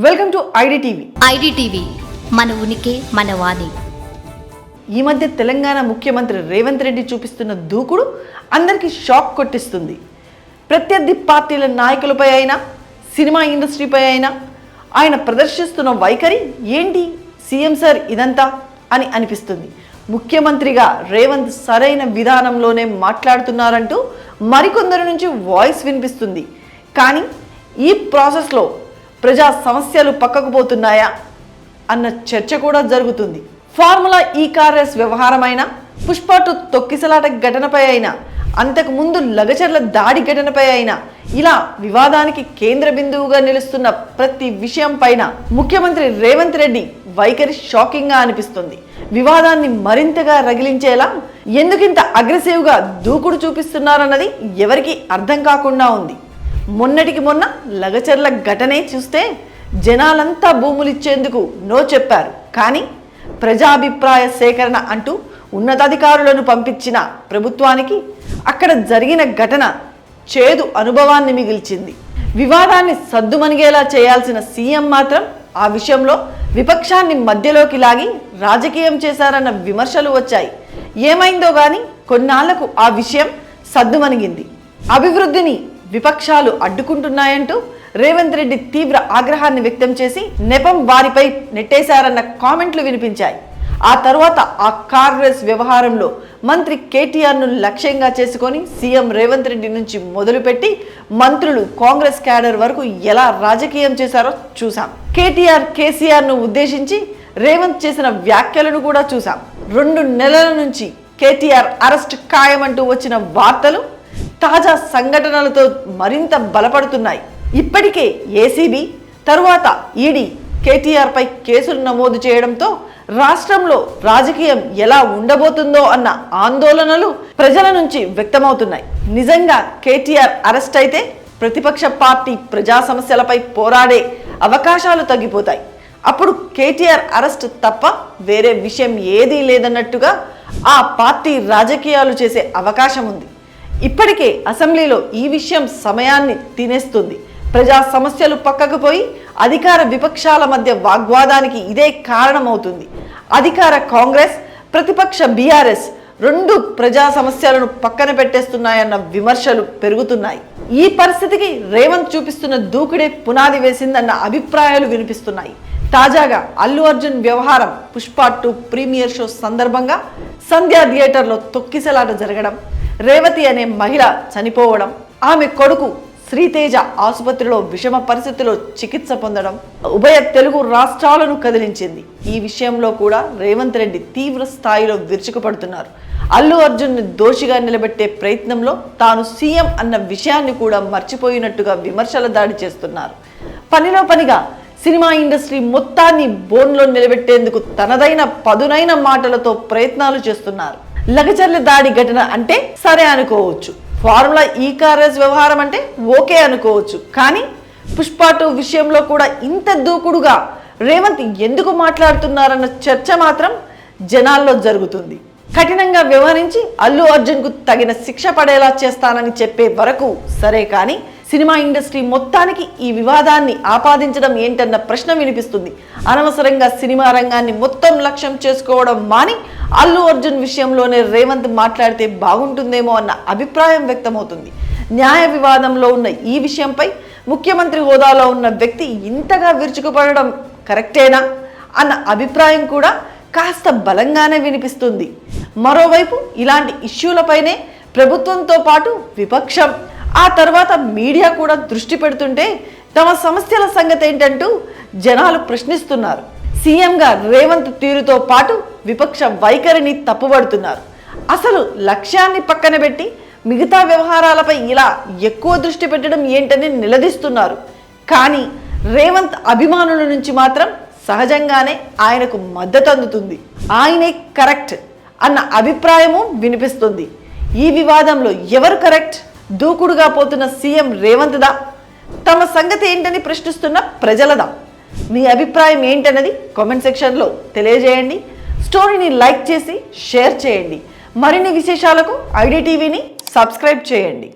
Welcome to IDTV. IDTV మన ఉనికి మన వాణి. ఈ మధ్య తెలంగాణ ముఖ్యమంత్రి రేవంత్ రెడ్డి చూపిస్తున్న దూకుడు అందరికీ షాక్ కొట్టిస్తుంది. ప్రత్యర్థి పార్టీల నాయకులపై అయినా, సినిమా ఇండస్ట్రీపై అయినా ఆయన ప్రదర్శిస్తున్న వైఖరి ఏంటి సీఎం సార్ ఇదంతా అని అనిపిస్తుంది. ముఖ్యమంత్రిగా రేవంత్ సరైన విధానంలోనే మాట్లాడుతున్నారంటూ మరికొందరి నుంచి వాయిస్ వినిపిస్తుంది. కానీ ఈ ప్రాసెస్లో ప్రజా సమస్యలు పక్కకు పోతున్నాయా అన్న చర్చ కూడా జరుగుతుంది. ఫార్ములా ఈ-కార్ వ్యవహారమైన, పుష్ప 2 తొక్కిసలాట ఘటనపై అయినా, అంతకుముందు లగచర్ల దాడి ఘటనపై అయినా ఇలా వివాదానికి కేంద్ర బిందువుగా నిలుస్తున్న ప్రతి విషయం పైన ముఖ్యమంత్రి రేవంత్ రెడ్డి వైఖరి షాకింగ్గా అనిపిస్తుంది. వివాదాన్ని మరింతగా రగిలించేలా ఎందుకింత అగ్రెసివ్గా దూకుడు చూపిస్తున్నారన్నది ఎవరికి అర్థం కాకుండా ఉంది. మొన్నటికి మొన్న లగచర్ల ఘటనే చూస్తే జనాలంతా భూములిచ్చేందుకు నో చెప్పారు. కానీ ప్రజాభిప్రాయ సేకరణ అంటూ ఉన్నతాధికారులను పంపించిన ప్రభుత్వానికి అక్కడ జరిగిన ఘటన చేదు అనుభవాన్ని మిగిల్చింది. వివాదాన్ని సద్దుమణిగేలా చేయాల్సిన సీఎం మాత్రం ఆ విషయంలో విపక్షాన్ని మధ్యలోకి లాగి రాజకీయం చేశారన్న విమర్శలు వచ్చాయి. ఏమైందో కానీ కొన్నాళ్లకు ఆ విషయం సద్దుమణిగింది. అభివృద్ధిని విపక్షాలు అడ్డుకుంటున్నాయంటూ రేవంత్ రెడ్డి తీవ్ర ఆగ్రహాన్ని వ్యక్తం చేసి నెపం వారిపై నెట్టేశారన్న కామెంట్లు వినిపించాయి. ఆ తర్వాత ఆ కార్ రేస్ వ్యవహారంలో మంత్రి కేటీఆర్ను లక్ష్యంగా చేసుకొని సీఎం రేవంత్ రెడ్డి నుంచి మొదలుపెట్టి మంత్రులు, కాంగ్రెస్ క్యాడర్ వరకు ఎలా రాజకీయం చేశారో చూసాం. కేటీఆర్ కేసీఆర్ను ఉద్దేశించి రేవంత్ చేసిన వ్యాఖ్యలను కూడా చూసాం. 2 నెలల నుంచి కేటీఆర్ అరెస్ట్ ఖాయమంటూ వచ్చిన వార్తలు తాజా సంఘటనలతో మరింత బలపడుతున్నాయి. ఇప్పటికే ఏసీబీ తరువాత ఈడీ కేటీఆర్ పై కేసులు నమోదు చేయడంతో రాష్ట్రంలో రాజకీయం ఎలా ఉండబోతుందో అన్న ఆందోళనలు ప్రజల నుంచి వ్యక్తమవుతున్నాయి. నిజంగా కేటీఆర్ అరెస్ట్ అయితే ప్రతిపక్ష పార్టీ ప్రజా సమస్యలపై పోరాడే అవకాశాలు తగ్గిపోతాయి. అప్పుడు కేటీఆర్ అరెస్ట్ తప్ప వేరే విషయం ఏదీ లేదన్నట్టుగా ఆ పార్టీ రాజకీయాలు చేసే అవకాశం ఉంది. ఇప్పటికే అసెంబ్లీలో ఈ విషయం సమయాన్ని తినేస్తుంది. ప్రజా సమస్యలు పక్కకు పోయి అధికార విపక్షాల మధ్య వాగ్వాదానికి ఇదే కారణమవుతుంది. అధికార కాంగ్రెస్, ప్రతిపక్ష బీఆర్ఎస్ 2 ప్రజా సమస్యలను పక్కన పెట్టేస్తున్నాయన్న విమర్శలు పెరుగుతున్నాయి. ఈ పరిస్థితికి రేవంత్ చూపిస్తున్న దూకుడే పునాది వేసిందన్న అభిప్రాయాలు వినిపిస్తున్నాయి. తాజాగా అల్లు అర్జున్ వ్యవహారం, పుష్ప 2 ప్రీమియర్ షో సందర్భంగా సంధ్యా థియేటర్లో తొక్కిసలాట జరగడం, రేవతి అనే మహిళ చనిపోవడం, ఆమె కొడుకు శ్రీతేజ ఆసుపత్రిలో విషమ పరిస్థితిలో చికిత్స పొందడం ఉభయ తెలుగు రాష్ట్రాలను కదిలించింది. ఈ విషయంలో కూడా రేవంత్ రెడ్డి తీవ్ర స్థాయిలో విరుచుకుపడుతున్నారు. అల్లు అర్జున్ని దోషిగా నిలబెట్టే ప్రయత్నంలో తాను సీఎం అన్న విషయాన్ని కూడా మర్చిపోయినట్టుగా విమర్శల దాడి చేస్తున్నారు. పనిలో పనిగా సినిమా ఇండస్ట్రీ మొత్తాన్ని బోన్లో నిలబెట్టేందుకు తనదైన పదునైన మాటలతో ప్రయత్నాలు చేస్తున్నారు. లగచర్ల దాడి ఘటన అంటే సరే అనుకోవచ్చు, ఫార్ములా ఈ-కార్ వ్యవహారం అంటే ఓకే అనుకోవచ్చు. కానీ పుష్ప 2 విషయంలో కూడా ఇంత దూకుడుగా రేవంత్ ఎందుకు మాట్లాడుతున్నారన్న చర్చ మాత్రం జనాల్లో జరుగుతుంది. కఠినంగా వ్యవహరించి అల్లు అర్జున్కు తగిన శిక్ష పడేలా చేస్తానని చెప్పే వరకు సరే, కానీ సినిమా ఇండస్ట్రీ మొత్తానికి ఈ వివాదాన్ని ఆపాదించడం ఏంటన్న ప్రశ్న వినిపిస్తుంది. అనవసరంగా సినిమా రంగాన్ని మొత్తం లక్ష్యం చేసుకోవడం మాని అల్లు అర్జున్ విషయంలోనే రేవంత్ మాట్లాడితే బాగుంటుందేమో అన్న అభిప్రాయం వ్యక్తమవుతుంది. న్యాయ వివాదంలో ఉన్న ఈ విషయంపై ముఖ్యమంత్రి హోదాలో ఉన్న వ్యక్తి ఇంతగా విరుచుకుపడడం కరెక్టేనా అన్న అభిప్రాయం కూడా కాస్త బలంగానే వినిపిస్తుంది. మరోవైపు ఇలాంటి ఇష్యూలపైనే ప్రభుత్వంతో పాటు విపక్షం, ఆ తర్వాత మీడియా కూడా దృష్టి పెడుతుంటే తమ సమస్యల సంగతి ఏంటంటూ జనాలు ప్రశ్నిస్తున్నారు. సీఎంగా రేవంత్ తీరుతో పాటు విపక్ష వైఖరిని తప్పుపడుతున్నారు. అసలు లక్ష్యాన్ని పక్కన పెట్టి మిగతా వ్యవహారాలపై ఇలా ఎక్కువ దృష్టి పెట్టడం ఏంటని నిలదీస్తున్నారు. కానీ రేవంత్ అభిమానుల నుంచి మాత్రం సహజంగానే ఆయనకు మద్దతు అందుతుంది. ఆయనే కరెక్ట్ అన్న అభిప్రాయము వినిపిస్తుంది. ఈ వివాదంలో ఎవరు కరెక్ట్? దూకుడుగా పోతున్న సీఎం రేవంత్దా, తమ సంగతి ఏంటని ప్రశ్నిస్తున్న ప్రజలదా? మీ అభిప్రాయం ఏంటన్నది కామెంట్ సెక్షన్లో తెలియజేయండి. స్టోరీని లైక్ చేసి షేర్ చేయండి. మరిన్ని విశేషాలకు ఐడిటీవీని సబ్స్క్రైబ్ చేయండి.